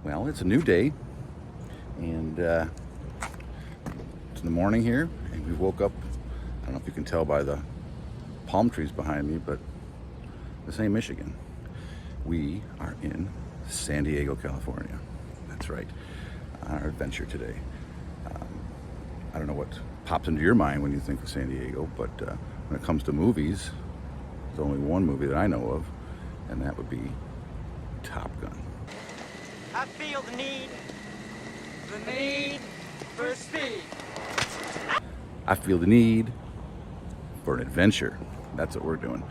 Well, it's a new day, and it's in the morning here, and we woke up. I don't know if you can tell by the palm trees behind me, but this ain't Michigan. We are in San Diego, California. That's right, on our adventure today. I don't know what pops into your mind when you think of San Diego, but when it comes to movies, there's only one movie that I know of, and that would be Top Gun. I feel the need for speed. I feel the need for an adventure. That's what we're doing.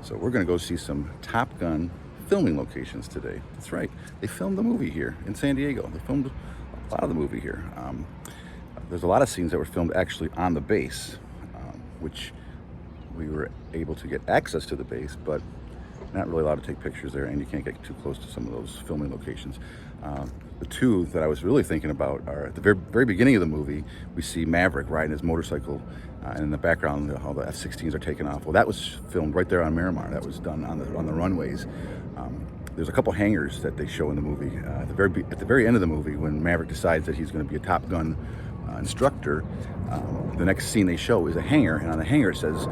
So we're gonna go see some Top Gun filming locations today. That's right, they filmed the movie here in San Diego. They filmed a lot of the movie here. There's a lot of scenes that were filmed actually on the base, which we were able to get access to the base, but not really allowed to take pictures there, and you can't get too close to some of those filming locations. The two that I was really thinking about are at the very beginning of the movie. We see Maverick riding his motorcycle, and in the background, all the F-16s are taking off. Well, that was filmed right there on Miramar. That was done on the runways. There's a couple hangars that they show in the movie. At the very end of the movie, when Maverick decides that he's going to be a Top Gun instructor, the next scene they show is a hangar, and on the hangar it says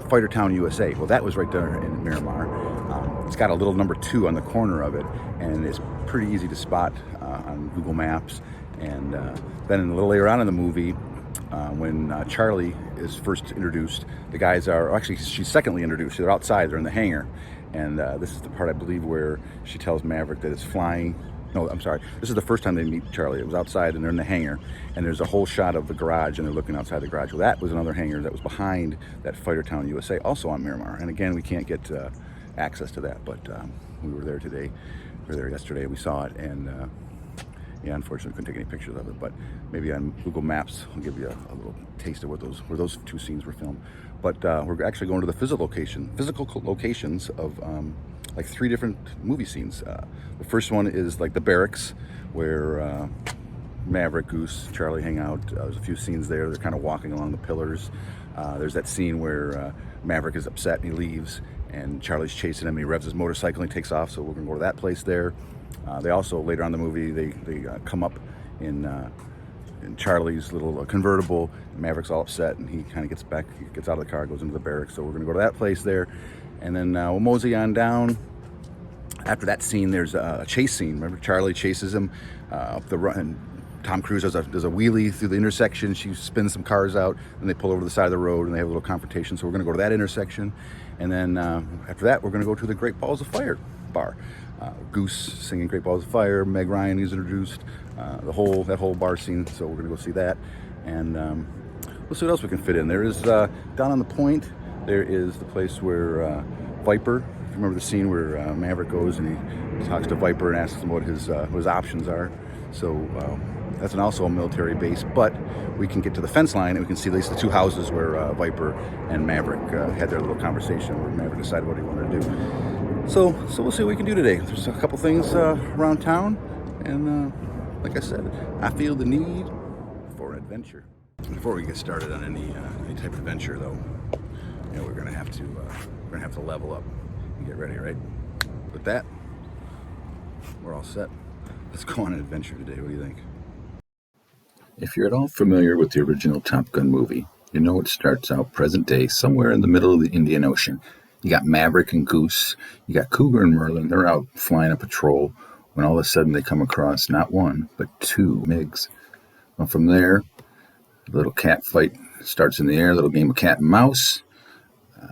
Fighter Town, USA. Well, that was right there in Miramar. It's got a little number 2 on the corner of it, and it's pretty easy to spot on Google Maps. And then a little later on in the movie, when Charlie is first introduced, the guys are, actually she's secondly introduced. They're outside, they're in the hangar, and this is the part I believe where she tells Maverick that it's flying. No, I'm sorry. This is the first time they meet Charlie. It was outside, and they're in the hangar, and there's a whole shot of the garage, and they're looking outside the garage. Well, that was another hangar that was behind that Fighter Town, USA, also on Miramar. And again, we can't get access to that, but we were there today. We were there yesterday. We saw it, and yeah, unfortunately, couldn't take any pictures of it. But maybe on Google Maps, I'll give you a little taste of where those two scenes were filmed. But we're actually going to the physical locations of like 3 different movie scenes. The first one is like the barracks, where Maverick, Goose, Charlie hang out. There's a few scenes there. They're kind of walking along the pillars. There's that scene where Maverick is upset and he leaves, and Charlie's chasing him. He revs his motorcycle and he takes off. So we're gonna go to that place there. They also, later on in the movie, they come up in Charlie's little convertible. Maverick's all upset, and he kind of gets out of the car, goes into the barracks. So we're gonna go to that place there, and then we'll mosey on down. After that scene, there's a chase scene. Remember, Charlie chases him up the run. And Tom Cruise does a wheelie through the intersection. She spins some cars out, and they pull over to the side of the road, and they have a little confrontation. So we're gonna go to that intersection, and then after that, we're gonna go to the Great Balls of Fire bar. Goose singing Great Balls of Fire. Meg Ryan is introduced. That whole bar scene. So we're gonna go see that, and we'll see what else we can fit in. There is down on the point. There is the place where Viper. If you remember the scene where Maverick goes and he talks to Viper and asks him what his options are. So that's also a military base, but we can get to the fence line and we can see at least the 2 houses where Viper and Maverick had their little conversation, where Maverick decided what he wanted to do. So we'll see what we can do today. There's a couple things around town, and like I said, I feel the need for an adventure. Before we get started on any type of adventure, though, you know, we're gonna have to level up and get ready, right? With that, we're all set. Let's go on an adventure today. What do you think? If you're at all familiar with the original Top Gun movie, you know it starts out present day somewhere in the middle of the Indian Ocean. You got Maverick and Goose, you got Cougar and Merlin. They're out flying a patrol when all of a sudden they come across not 1, but 2 MiGs. Well, from there, a little cat fight starts in the air, a little game of cat and mouse,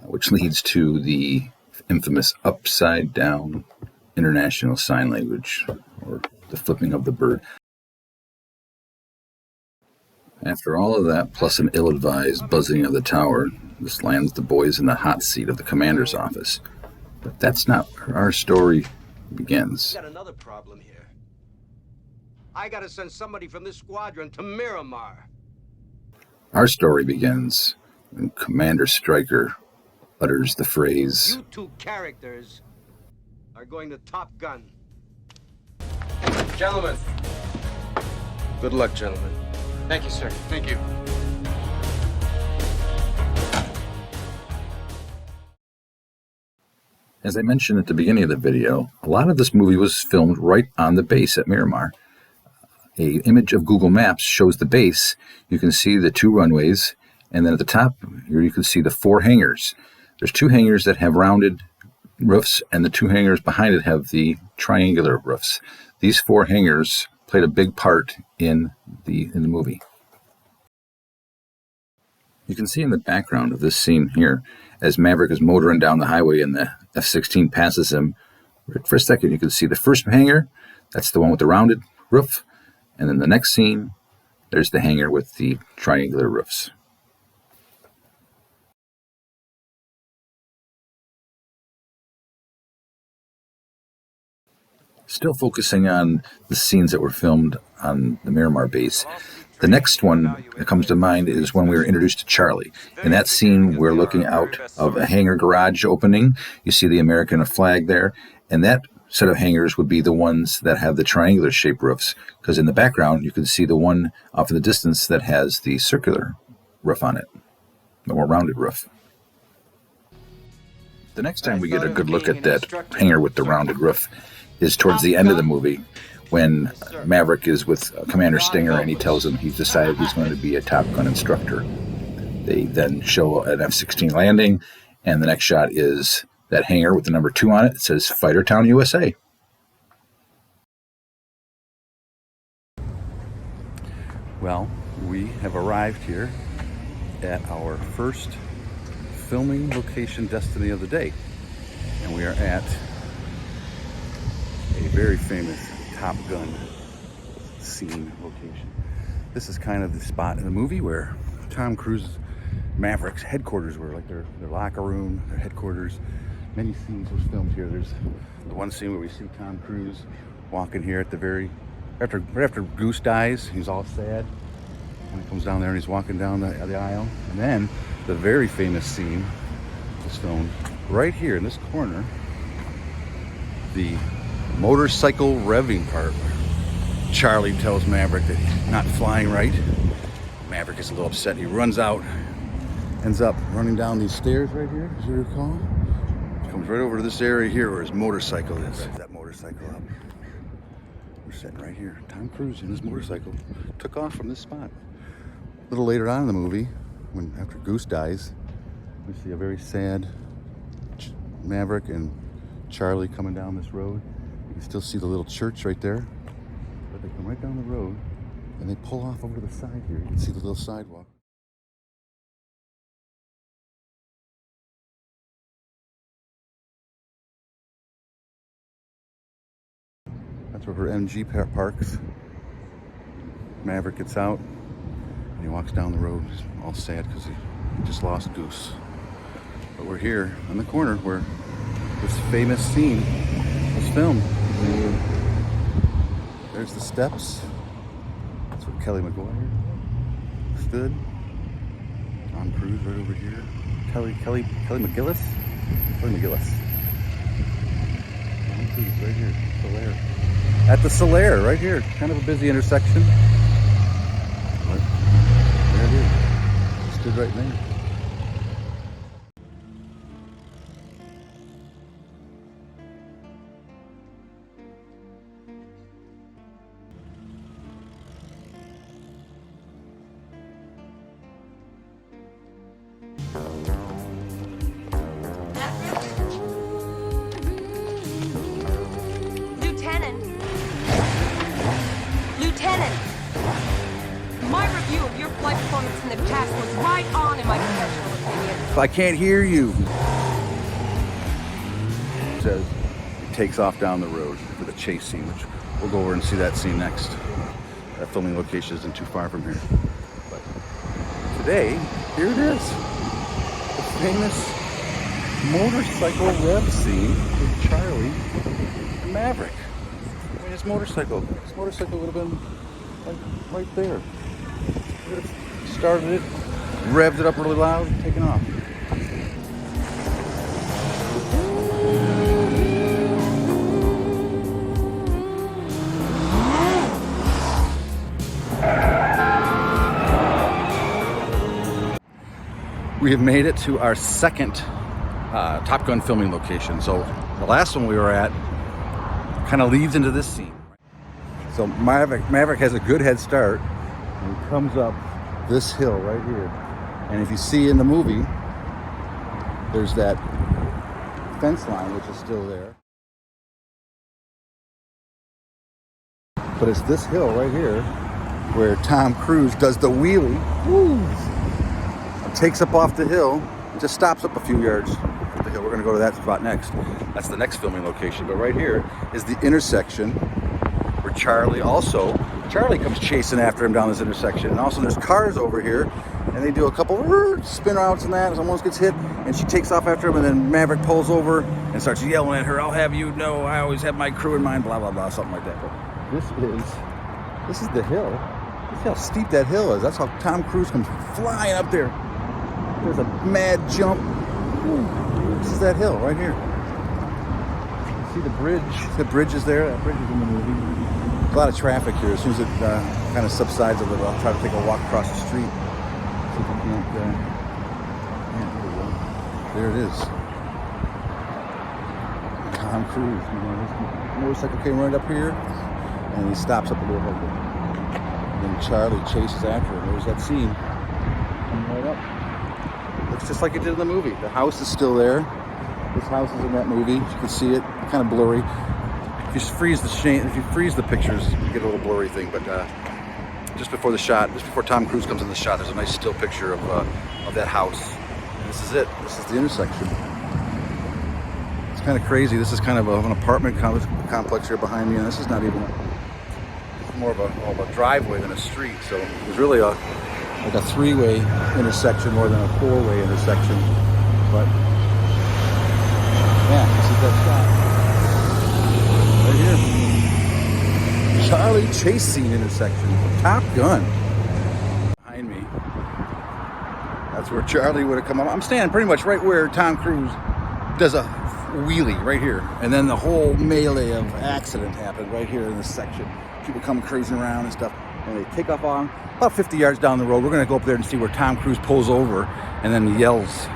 which leads to the infamous upside down international sign language, or the flipping of the bird. After all of that, plus an ill-advised buzzing of the tower, this lands the boys in the hot seat of the commander's office. But that's not where our story begins. We got another problem here. I gotta send somebody from this squadron to Miramar. Our story begins when Commander Stryker utters the phrase, You 2 characters are going to Top Gun. Gentlemen. Good luck, gentlemen. Thank you, sir. Thank you. As I mentioned at the beginning of the video, a lot of this movie was filmed right on the base at Miramar. An image of Google Maps shows the base. You can see the 2 runways, and then at the top here you can see the 4 hangars. There's 2 hangars that have rounded roofs, and the 2 hangars behind it have the triangular roofs. These 4 hangars played a big part in the movie. You can see in the background of this scene here, as Maverick is motoring down the highway and the F-16 passes him, for a second you can see the first hangar, that's the one with the rounded roof, and then the next scene, there's the hangar with the triangular roofs. Still focusing on the scenes that were filmed on the Miramar base, the next one that comes to mind is when we were introduced to Charlie. In that scene, we're looking out of a hangar garage opening. You see the American flag there, and that set of hangars would be the ones that have the triangular shaped roofs, because in the background you can see the one off in the distance that has the circular roof on it, the more rounded roof. The next time we get a good look at that hangar with the rounded roof is towards the end of the movie, when Maverick is with Commander Stinger and he tells him he's decided he's going to be a Top Gun instructor. They then show an F-16 landing, and the next shot is that hangar with the number 2 on it. It says Fightertown, USA. Well, we have arrived here at our first filming location destiny of the day, and we are at a very famous Top Gun scene location. This is kind of the spot in the movie where Tom Cruise's Maverick's headquarters were, like their locker room, their headquarters. Many scenes were filmed here. There's the one scene where we see Tom Cruise walking here at the right after Goose dies. He's all sad when he comes down there and he's walking down the aisle. And then the very famous scene was filmed right here in this corner. The motorcycle revving part. Charlie tells Maverick that he's not flying right. Maverick is a little upset. He runs out, ends up running down these stairs right here, as you recall. Comes right over to this area here where his motorcycle is. Revs that motorcycle up. We're sitting right here. Tom Cruise and his motorcycle took off from this spot. A little later on in the movie, after Goose dies, we see a very sad Maverick and Charlie coming down this road. You can still see the little church right there. But they come right down the road and they pull off over to the side here. You can see the little sidewalk. That's where her MG parks. Maverick gets out and he walks down the road. He's all sad because he just lost Goose. But we're here on the corner where this famous scene was filmed. There's the steps. That's where Kelly McGuire stood. Tom Cruise right over here. Kelly McGillis? Kelly McGillis. Tom Cruise right here. Solaire. At the Solaire, right here. Kind of a busy intersection. But there it is. Stood right there. Lieutenant! My review of your flight performance in the test was right on in my professional opinion. I can't hear you. It says it takes off down the road for the chase scene, which we'll go over and see that scene next. That filming location isn't too far from here. But today, here it is. The famous motorcycle rev scene with Charlie and Maverick. I mean, his motorcycle would have been like right there. He would have started it, revved it up really loud, and taken off. We have made it to our second Top Gun filming location. So the last one we were at kind of leads into this scene. So Maverick has a good head start, and he comes up this hill right here. And if you see in the movie, there's that fence line which is still there. But it's this hill right here where Tom Cruise does the wheelie, takes up off the hill, and just stops up a few yards up the hill. We're gonna go to that spot next. That's the next filming location. But right here is the intersection where Charlie comes chasing after him down this intersection. And also there's cars over here, and they do a couple spin outs and that, and someone gets hit, and she takes off after him, and then Maverick pulls over and starts yelling at her, "I'll have you know, I always have my crew in mind," blah, blah, blah, something like that. But this is the hill. Look how steep that hill is. That's how Tom Cruise comes flying up there. There's a mad jump. This is that hill right here. See the bridge? The bridge is there. That bridge is in the movie. A lot of traffic here. As soon as it kind of subsides a little, I'll try to take a walk across the street. See if I can't. There it is. Tom Cruise. You know, his motorcycle came right up here, and he stops up a little bit. Then Charlie chases after him. There's that scene. Coming right up. Looks just like it did in the movie. The house is still there. This house is in that movie. You can see it, kind of blurry. If you freeze the pictures, you get a little blurry thing. But just before the shot, just before Tom Cruise comes in the shot, there's a nice still picture of that house. And this is it. This is the intersection. It's kind of crazy. This is kind of an apartment complex here behind me, and this is not even. It's more of a driveway than a street. So it was really like a three-way intersection more than a four-way intersection. But yeah, this is that shot right here. Charlie chase scene intersection. Top Gun. Behind me. That's where Charlie would have come up. I'm standing pretty much right where Tom Cruise does a wheelie right here. And then the whole melee of accident happened right here in this section. People come cruising around and stuff. And they take off on about 50 yards down the road. We're going to go up there and see where Tom Cruise pulls over and then yells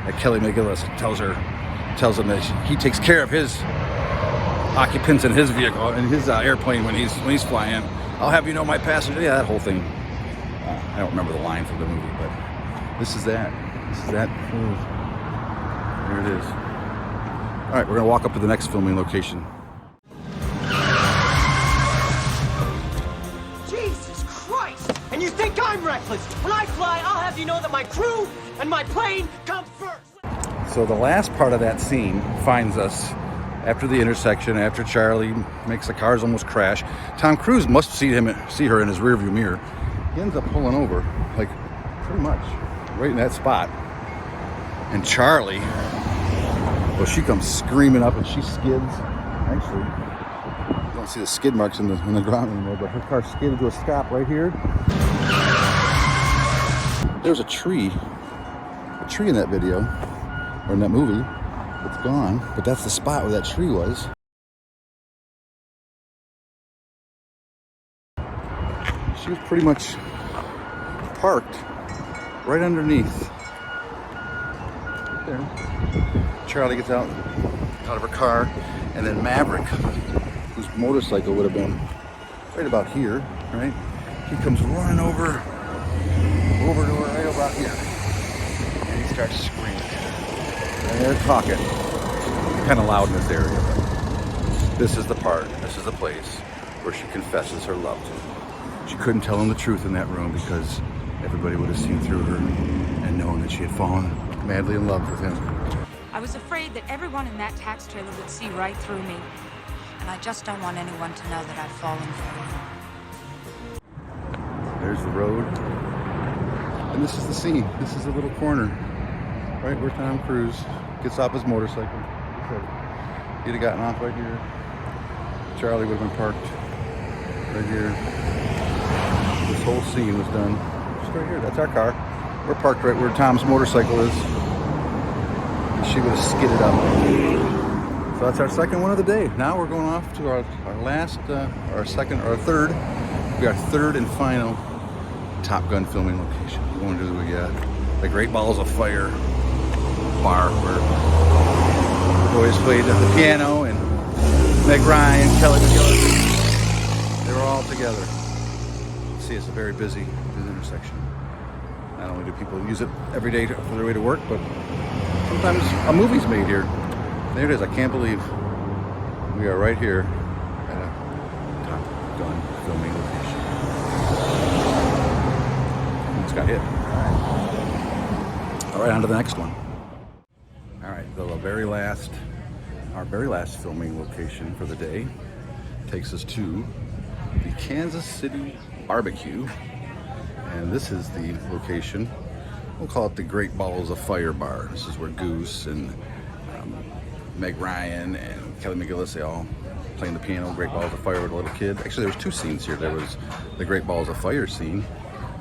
at Kelly McGillis, tells him that he takes care of his occupants in his vehicle, in his airplane when he's flying. "I'll have you know, my passenger." Yeah, that whole thing. I don't remember the line from the movie, but this is that. This is that. There it is. All right, we're going to walk up to the next filming location. And you think I'm reckless? When I fly, I'll have you know that my crew and my plane come first. So the last part of that scene finds us after the intersection, after Charlie makes the cars almost crash. Tom Cruise must see her in his rearview mirror. He ends up pulling over, like pretty much right in that spot. And Charlie, well, she comes screaming up and she skids. Actually, you don't see the skid marks in the ground anymore, but her car skidded to a stop right here. There's a tree in that video, or in that movie. It's gone, but that's the spot where that tree was. She was pretty much parked right underneath. Right there. Charlie gets out of her car, and then Maverick, whose motorcycle would have been right about here, right? He comes running over to her right about here. And he starts screaming. And they're talking. Kind of loud in this area, but this is the part, this is the place where she confesses her love to him. She couldn't tell him the truth in that room because everybody would have seen through her and known that she had fallen madly in love with him. I was afraid that everyone in that tax trailer would see right through me. And I just don't want anyone to know that I've fallen for you. There's the road. And this is the scene. This is the little corner. Right where Tom Cruise gets off his motorcycle. He'd have gotten off right here. Charlie would have been parked right here. This whole scene was done just right here. That's our car. We're parked right where Tom's motorcycle is. And she would have skidded up. So that's our second one of the day. Now we're going off to our third. We got our third and final Top Gun filming location. The wonders we got. The Great Balls of Fire. bar where boys played the piano, and Meg Ryan, Kelly McGillis, they were all together. See, it's a very busy intersection. Not only do people use it every day for their way to work, but sometimes a movie's made here. There it is. I can't believe we are right here at a Top Gun filming location. Almost got hit. All right, on to the next one. All right, our very last filming location for the day takes us to the Kansas City BBQ. And this is the location, we'll call it the Great Balls of Fire Bar. This is where Goose and Meg Ryan and Kelly McGillis, they all playing the piano, Great Balls of Fire with a little kid. Actually, there was two scenes here. There was the Great Balls of Fire scene,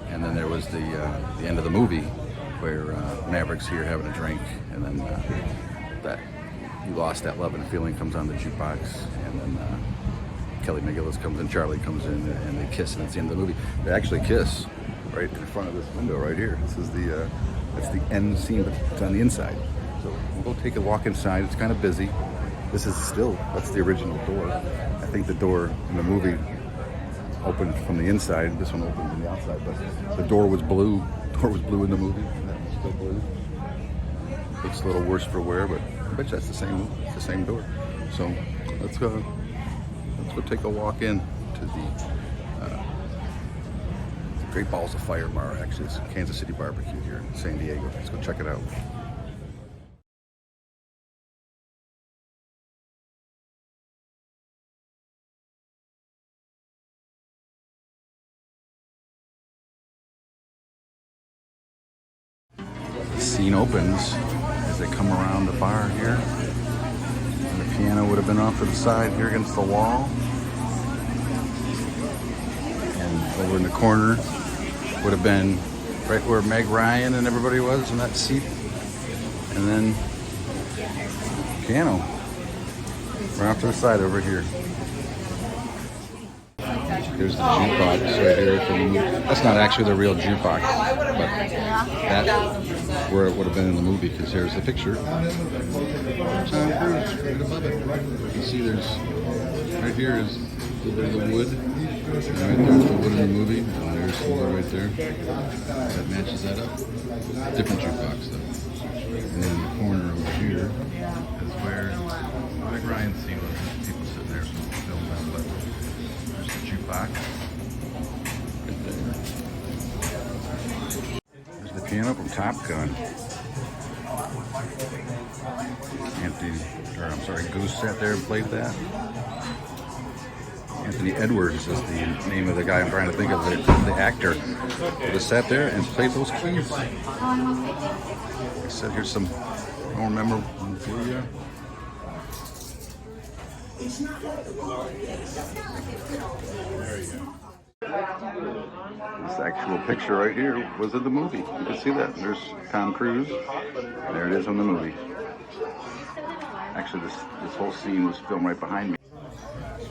and then there was the end of the movie where Maverick's here having a drink, and then that You Lost That Love and Feeling comes on the jukebox, and then Kelly McGillis comes in, Charlie comes in, and they kiss, and it's the end of the movie. They actually kiss right in front of this window right here. This is that's the end scene, but it's on the inside. So we'll go take a walk inside. It's kind of busy. That's the original door. I think the door in the movie opened from the inside. This one opened from the outside, but the door was blue. The door was blue in the movie, and that one's still blue. Looks a little worse for wear, but I bet you that's the same door. So let's go take a walk in to the Great Balls of Fire Bar. Actually, it's Kansas City BBQ here in San Diego. Let's go check it out. The scene opens as they come around the bar here. And the piano would have been off to the side here against the wall. And over in the corner would have been right where Meg Ryan and everybody was in that seat. And then piano right off to the side over here. Here's the jukebox right here from the movie. That's not actually the real jukebox, but that's where it would have been in the movie, because here's the picture. Tom Cruise right above it. You can see there's, right here is a little bit of the wood. And right there's the wood in the movie, and there's the wood right there. That matches that up. Different jukebox though. And then in the corner over here is where Meg Ryan's scene was. People sitting there filming that, but there's the jukebox. Right there. There's the piano from Top Gun. Goose sat there and played that. Anthony Edwards is the name of the guy I'm trying to think of, the actor who just sat there and played those keys. Like I said, here's some more memorabilia. There you go. This actual picture right here was of the movie. You can see that. There's Tom Cruise. There it is on the movie. Actually, this whole scene was filmed right behind me.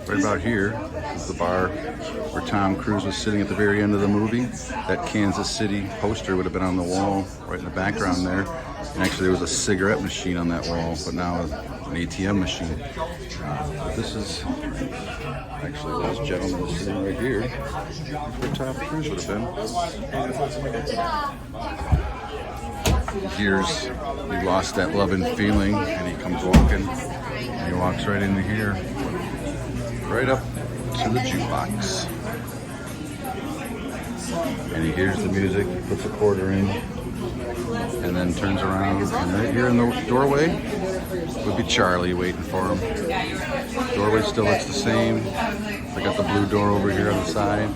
Right about here is the bar where Tom Cruise was sitting at the very end of the movie. That Kansas City poster would have been on the wall right in the background there. And actually there was a cigarette machine on that wall, but now an ATM machine. But this is actually those gentlemen sitting right here. Where Tom Cruise would have been. Here's You Lost That Love and Feeling, and he comes walking, and he walks right into here. Right up to the jukebox. And he hears the music, puts a quarter in, and then turns around. And right here in the doorway would be Charlie waiting for him. The doorway still looks the same. I got the blue door over here on the side.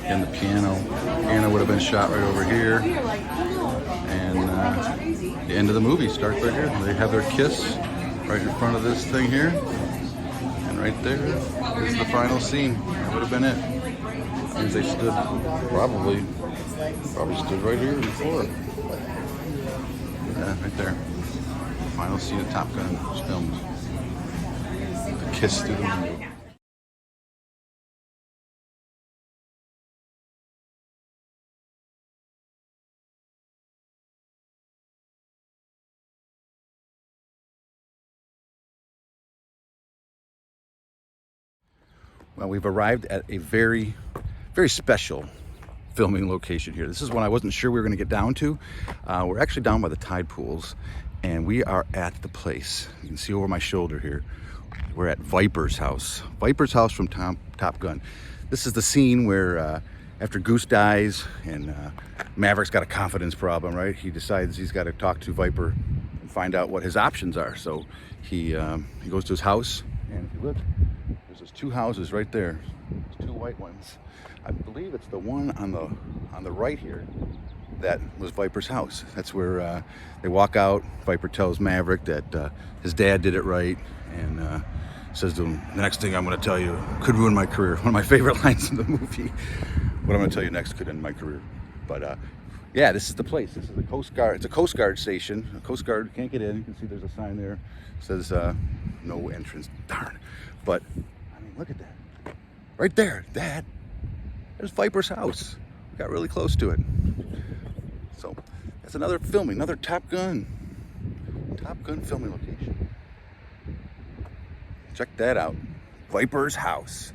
And the piano. The piano would have been shot right over here. And the end of the movie starts right here. They have their kiss right in front of this thing here. Right there is the final scene. That would have been it. That means they stood probably stood right here before. Yeah, right there. Final scene of Top Gun was filmed. The kiss through the window. Well, we've arrived at a very, very special filming location here. This is one I wasn't sure we were going to get down to. We're actually down by the tide pools, and we are at the place. You can see over my shoulder here. We're at Viper's house. Viper's house from Top Gun. This is the scene where after Goose dies and Maverick's got a confidence problem, right? He decides he's got to talk to Viper and find out what his options are. So he goes to his house, and if you look, there's those two houses right there. There's two white ones. I believe it's the one on the right here that was Viper's house. That's where they walk out. Viper tells Maverick that his dad did it right, and says to him, the next thing I'm going to tell you could ruin my career. One of my favorite lines in the movie. What I'm going to tell you next could end my career. But yeah, this is the place. This is the Coast Guard. It's a Coast Guard station. A Coast Guard can't get in. You can see there's a sign there. It says no entrance. Darn. But I mean, look at that. Right there. There's Viper's house. We got really close to it. So that's another filming, another Top Gun filming location. Check that out. Viper's house.